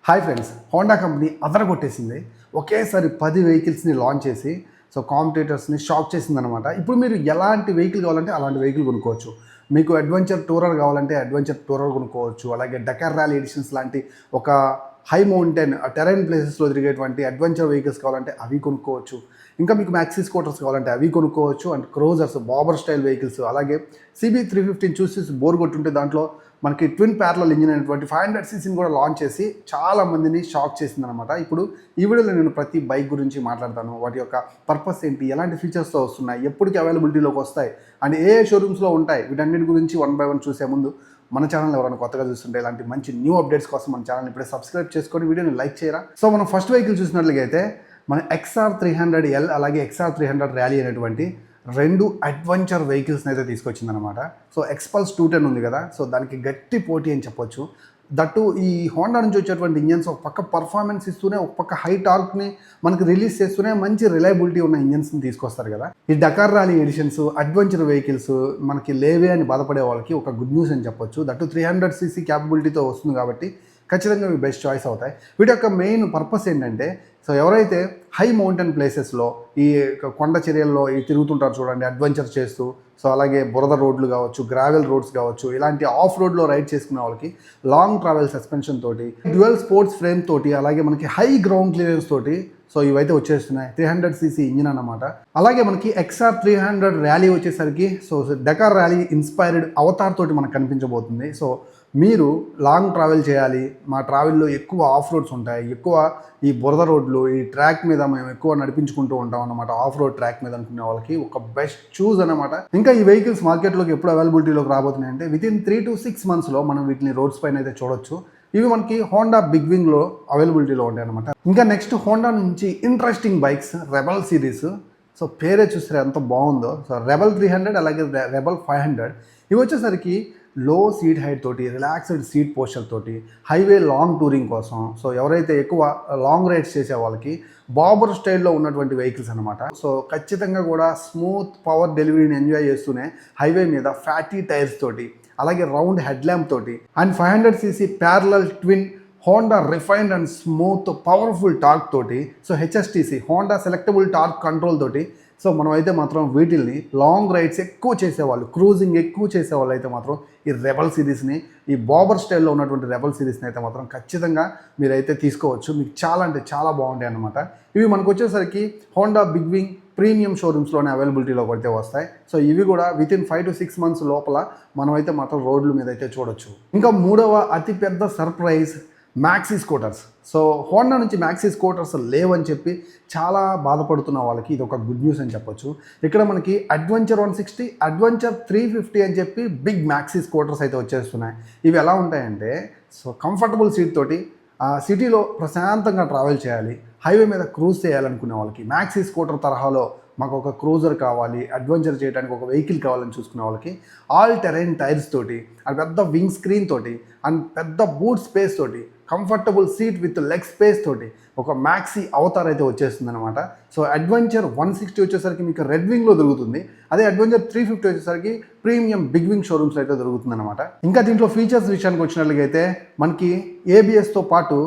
Hi friends, Honda company అదరగొట్టేసింది. ఒకేసారి 10 వెహికల్స్ని లాంచ్ చేసి కాంపిటీటర్స్ని షాక్ చేసిందనమాట. ఇప్పుడు మీరు ఎలాంటి వెహికల్ కావాలంటే అలాంటి వెహికల్ కొనుక్కోవచ్చు. మీకు అడ్వెంచర్ టూరర్ కావాలంటే అడ్వెంచర్ టూరర్ కొనుక్కోవచ్చు. అలాగే డకార్ ర్యాలీ ఎడిషన్స్ లాంటి ఒక హై మౌంటైన్ టెరైన్ ప్లేసెస్లో తిరిగేటువంటి అడ్వెంచర్ వెహికల్స్ కావాలంటే అవి కొనుక్కోవచ్చు. ఇంకా మీకు మ్యాక్సీ స్కూటర్స్ కావాలంటే అవి కొనుక్కోవచ్చు. అండ్ క్రోజర్స్, బాబర్ స్టైల్ వెహికల్స్, అలాగే CB350 చూసి బోర్ కొట్టుంటే దాంట్లో మనకి ట్విన్ ప్యారలల్ ఇంజిన్ అయినటువంటి 500cc కూడా లాంచ్ చేసి చాలా మందిని షాక్ చేసిందనమాట. ఇప్పుడు ఈ వీడియోలో నేను ప్రతి బైక్ గురించి మాట్లాడతాను. వాటి యొక్క పర్పస్ ఏంటి, ఎలాంటి ఫీచర్స్తో వస్తున్నాయి, ఎప్పటికి అవైలబిలిటీలోకి వస్తాయి అండ్ ఏ షోరూమ్స్లో ఉంటాయి, వీటన్నిటి గురించి 1 by 1 చూసే ముందు మన ఛానల్ ఎవరైనా కొత్తగా చూస్తుంటే ఇలాంటి మంచి న్యూ అప్డేట్స్ కోసం మన ఛానల్ ఇప్పుడే సబ్స్క్రైబ్ చేసుకొని వీడియోని లైక్ చేయరా. సో మనం ఫస్ట్ వెహికల్ చూసినట్లయితే మన XR300L అలాగే XR300 ర్యాలీ అనేటువంటి రెండు అడ్వెంచర్ వెహికల్స్ని అయితే తీసుకొచ్చిందనమాట. సో ఎక్స్పల్స్ 210 ఉంది కదా, సో దానికి గట్టి పోటీ అని చెప్పొచ్చు. దట్టు ఈ హోండా నుంచి వచ్చేటువంటి ఇంజన్స్ ఒక పక్క పర్ఫార్మెన్స్ ఇస్తూనే ఒక పక్క హై టార్క్ని మనకి రిలీజ్ చేస్తూనే మంచి రిలయబిలిటీ ఉన్న ఇంజన్స్ని తీసుకొస్తారు కదా. ఈ డకార్ ర్యాలీ ఎడిషన్స్ అడ్వెంచర్ వెహికల్స్ మనకి లేవే అని బాధపడే వాళ్ళకి ఒక గుడ్ న్యూస్ అని చెప్పొచ్చు. దట్టు 300cc క్యాపబిలిటీతో వస్తుంది కాబట్టి ఖచ్చితంగా ఇవి బెస్ట్ చాయిస్ అవుతాయి. వీటి యొక్క మెయిన్ పర్పస్ ఏంటంటే, సో ఎవరైతే హై మౌంటైన్ ప్లేసెస్లో ఈ కొండ చర్యల్లో ఈ తిరుగుతుంటారు చూడండి అడ్వెంచర్ చేస్తూ, సో అలాగే బురద రోడ్లు కావచ్చు, గ్రావెల్ రోడ్స్ కావచ్చు, ఇలాంటి ఆఫ్ రోడ్లో రైడ్ చేసుకునే వాళ్ళకి లాంగ్ ట్రావెల్ సస్పెన్షన్ తోటి, డ్యూయల్ స్పోర్ట్స్ ఫ్రేమ్ తోటి, అలాగే మనకి హై గ్రౌండ్ క్లియరెన్స్ తోటి సో ఇవైతే వచ్చేస్తున్నాయి. 300cc ఇంజిన్ అన్నమాట. అలాగే మనకి XR300 ర్యాలీ వచ్చేసరికి సో డకార్ ర్యాలీ ఇన్స్పైర్డ్ అవతార్ తోటి మనకు కనిపించబోతుంది. సో మీరు లాంగ్ ట్రావెల్ చేయాలి, మా ట్రావెల్లో ఎక్కువ ఆఫ్ రోడ్స్ ఉంటాయి, ఎక్కువ ఈ బురద రోడ్లు, ఈ ట్రాక్ మీద మేము ఎక్కువ నడిపించుకుంటూ ఉంటాం అన్నమాట, ఆఫ్ రోడ్ ట్రాక్ మీద అనుకునే వాళ్ళకి ఒక బెస్ట్ చూస్ అనమాట. ఇంకా ఈ వెహికల్స్ మార్కెట్లోకి ఎప్పుడు అవైలబిలిటీలోకి రాబోతున్నాయి అంటే వితిన్ 3 to 6 monthsలో మనం వీటిని రోడ్స్ పైన అయితే చూడొచ్చు. ఇవి మనకి హోండా బిగ్ వింగ్లో అవైలబిలిటీలో ఉంటాయి అనమాట. ఇంకా నెక్స్ట్ హోండా నుంచి interesting bikes rebel series. So పేరే చూస్తే ఎంత బాగుందో. సో రెబల్ 300 అలాగే రెబల్ 500 ఇవి వచ్చేసరికి లో సీట్ హైట్ తోటి, రిలాక్స్డ్ సీట్ పోస్చర్ తోటి, హైవే లాంగ్ టూరింగ్ కోసం, సో ఎవరైతే ఎక్కువ లాంగ్ రైడ్స్ చేసే వాళ్ళకి బాబర్ స్టైల్లో ఉన్నటువంటి వెహికల్స్ అనమాట. సో ఖచ్చితంగా కూడా స్మూత్ పవర్ డెలివరీని ఎంజాయ్ చేస్తూనే హైవే మీద ఫ్యాటీ టైర్స్ తోటి, అలాగే రౌండ్ హెడ్ ల్యాంప్ తోటి and 500cc parallel twin Honda refined and smooth powerful torque తోటి, so HSTC Honda selectable torque control తోటి. సో మనం అయితే మాత్రం వీటిల్ని లాంగ్ రైడ్స్ ఎక్కువ చేసేవాళ్ళు, క్రూజింగ్ ఎక్కువ చేసేవాళ్ళు అయితే మాత్రం ఈ రెబల్ సిరీస్ని, ఈ బాబర్ స్టైల్లో ఉన్నటువంటి రెబల్ సిరీస్ని అయితే మాత్రం ఖచ్చితంగా మీరైతే తీసుకోవచ్చు. మీకు చాలా అంటే చాలా బాగుంటాయి అన్నమాట. ఇవి మనకు వచ్చేసరికి హోండా బిగ్ వింగ్ ప్రీమియం షోరూమ్స్లోనే అవైలబిలిటీలో పడితే వస్తాయి. సో ఇవి కూడా వితిన్ 5 to 6 months లోపల మనమైతే మాత్రం రోడ్ల మీద అయితే చూడొచ్చు. ఇంకా మూడవ అతిపెద్ద surprise maxi scooters. So Honda నుంచి మ్యాక్సీ స్కూటర్స్ లేవని చెప్పి చాలా బాధపడుతున్న వాళ్ళకి ఇది ఒక గుడ్ న్యూస్ అని చెప్పొచ్చు. ఇక్కడ మనకి అడ్వెంచర్ 160, అడ్వెంచర్ 350 అని చెప్పి బిగ్ మ్యాక్సీ స్కూటర్స్ అయితే వచ్చేస్తున్నాయి. ఇవి ఎలా ఉంటాయంటే, సో కంఫర్టబుల్ సీట్ తోటి సిటీలో ప్రశాంతంగా ట్రావెల్ చేయాలి, హైవే మీద క్రూజ్ చేయాలనుకునే వాళ్ళకి మ్యాక్సీ స్కూటర్ తరహాలో మాకు ఒక క్రూజర్ కావాలి, అడ్వెంచర్ చేయడానికి ఒక వెహికల్ కావాలని చూసుకునే వాళ్ళకి ఆల్ టెరైన్ టైర్స్ తోటి అండ్ పెద్ద వింగ్ స్క్రీన్ తోటి అండ్ పెద్ద బూట్ స్పేస్ తోటి, comfortable seat with leg space తోటి ఒక మ్యాక్సీ అవతార్ అయితే వచ్చేస్తుంది అనమాట. సో అడ్వెంచర్ 160 వచ్చేసరికి మీకు రెడ్ వింగ్లో దొరుకుతుంది, అదే అడ్వెంచర్ 350 వచ్చేసరికి ప్రీమియం బిగ్ వింగ్ షోరూమ్స్లో అయితే దొరుకుతుంది అనమాట. ఇంకా దీంట్లో ఫీచర్స్ విషయానికి వచ్చినట్లయితే మనకి ABSతో పాటు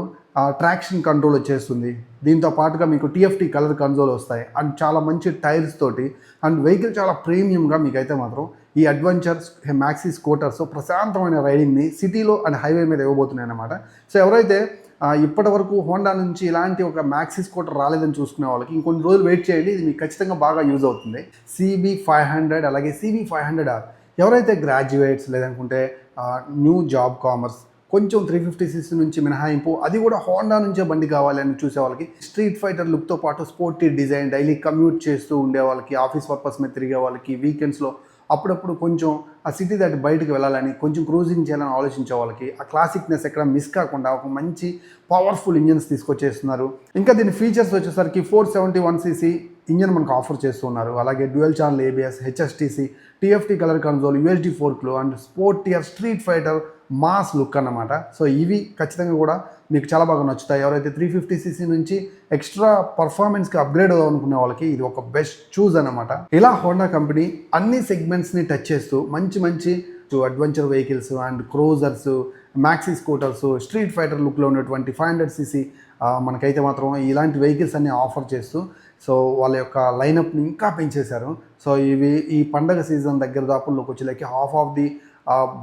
ట్రాక్షన్ కంట్రోల్ వచ్చేస్తుంది. దీంతో పాటుగా మీకు TFT కలర్ కన్సోల్ వస్తాయి అండ్ చాలా మంచి టైర్స్ తోటి అండ్ వెహికల్ చాలా ప్రీమియంగా మీకైతే మాత్రం ఈ అడ్వెంచర్ మ్యాక్సీ స్కూటర్స్ ప్రశాంతమైన రైడింగ్ని సిటీలో అండ్ హైవే మీద ఇవ్వబోతున్నాయి అన్నమాట. సో ఎవరైతే ఇప్పటి వరకు హోండా నుంచి ఇలాంటి ఒక మ్యాక్సీ స్కూటర్ రాలేదని చూసుకునే వాళ్ళకి ఇంకొన్ని రోజులు వెయిట్ చేయండి, ఇది మీకు ఖచ్చితంగా బాగా యూజ్ అవుతుంది. CB500 అలాగే CB500R ఎవరైతే గ్రాడ్యుయేట్స్ లేదనుకుంటే న్యూ జాబ్ కామర్స్, కొంచెం 350cc నుంచి మినహాయింపు, అది కూడా హోండా నుంచే బండి కావాలి అని చూసే వాళ్ళకి, స్ట్రీట్ ఫైటర్ లుక్తో పాటు స్పోర్టీ డిజైన్, డైలీ కమ్యూట్ చేస్తూ ఉండే వాళ్ళకి, ఆఫీస్ పర్పస్ మీద తిరిగే వాళ్ళకి, వీకెండ్స్లో అప్పుడప్పుడు కొంచెం ఆ సిటీ దాటి బయటకు వెళ్ళాలని, కొంచెం క్రూజింగ్ చేయాలని ఆలోచించే వాళ్ళకి ఆ క్లాసిక్నెస్ ఎక్కడ మిస్ కాకుండా ఒక మంచి పవర్ఫుల్ ఇంజన్స్ తీసుకొచ్చేస్తున్నారు. ఇంకా దీని ఫీచర్స్ వచ్చేసరికి 471cc ఇంజన్ మనకు ఆఫర్ చేస్తున్నారు. అలాగే dual channel ABS, HSTC, TFT colour console, USD ఫోర్క్లు and sportier street fighter mass look అన్నమాట. సో ఇవి ఖచ్చితంగా కూడా మీకు చాలా బాగా నచ్చుతాయి. ఎవరైతే 350cc నుంచి ఎక్స్ట్రా పర్ఫార్మెన్స్కి అప్గ్రేడ్ అవ్వాలనుకునే వాళ్ళకి ఇది ఒక బెస్ట్ చూస్ అన్నమాట. ఇలా హోండా కంపెనీ అన్ని సెగ్మెంట్స్ని టచ్ చేస్తూ మంచి మంచి adventure vehicles and cruisers maxi scooters, street fighter లుక్లో ఉన్నటువంటి 500cc మనకైతే మాత్రం ఇలాంటి వెహికల్స్ అన్ని ఆఫర్ చేస్తూ సో వాళ్ళ యొక్క లైనప్ని ఇంకా పెంచేశారు. సో ఈ పండగ సీజన్ దగ్గర దాపుల్లోకి వచ్చేలాకి హాఫ్ ఆఫ్ ది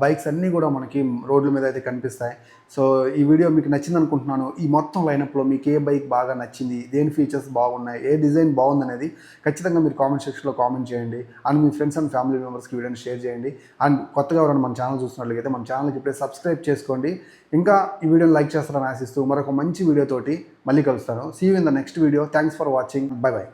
బైక్స్ అన్నీ కూడా మనకి రోడ్ల మీద అయితే కనిపిస్తాయి. సో ఈ వీడియో మీకు నచ్చింది అనుకుంటున్నాను. ఈ మొత్తం లైనప్లో మీకు ఏ బైక్ బాగా నచ్చింది, దేని ఫీచర్స్ బాగున్నాయి, ఏ డిజైన్ బాగుందనేది ఖచ్చితంగా మీరు కామెంట్ సెక్షన్లో కామెంట్ చేయండి. And me friends and family మెంబర్స్కి వీడియోని షేర్ చేయండి. అండ్ కొత్తగా ఎవరైనా మన ఛానల్ చూస్తున్నట్లయితే మన ఛానల్కి ఇప్పుడే సబ్స్క్రైబ్ చేసుకోండి. ఇంకా ఈ వీడియోని లైక్ చేస్తారని ఆశిస్తూ మరొక మంచి వీడియోతోటి మళ్ళీ కలుస్తాను. See you in the next video. Thanks for watching. Bye by.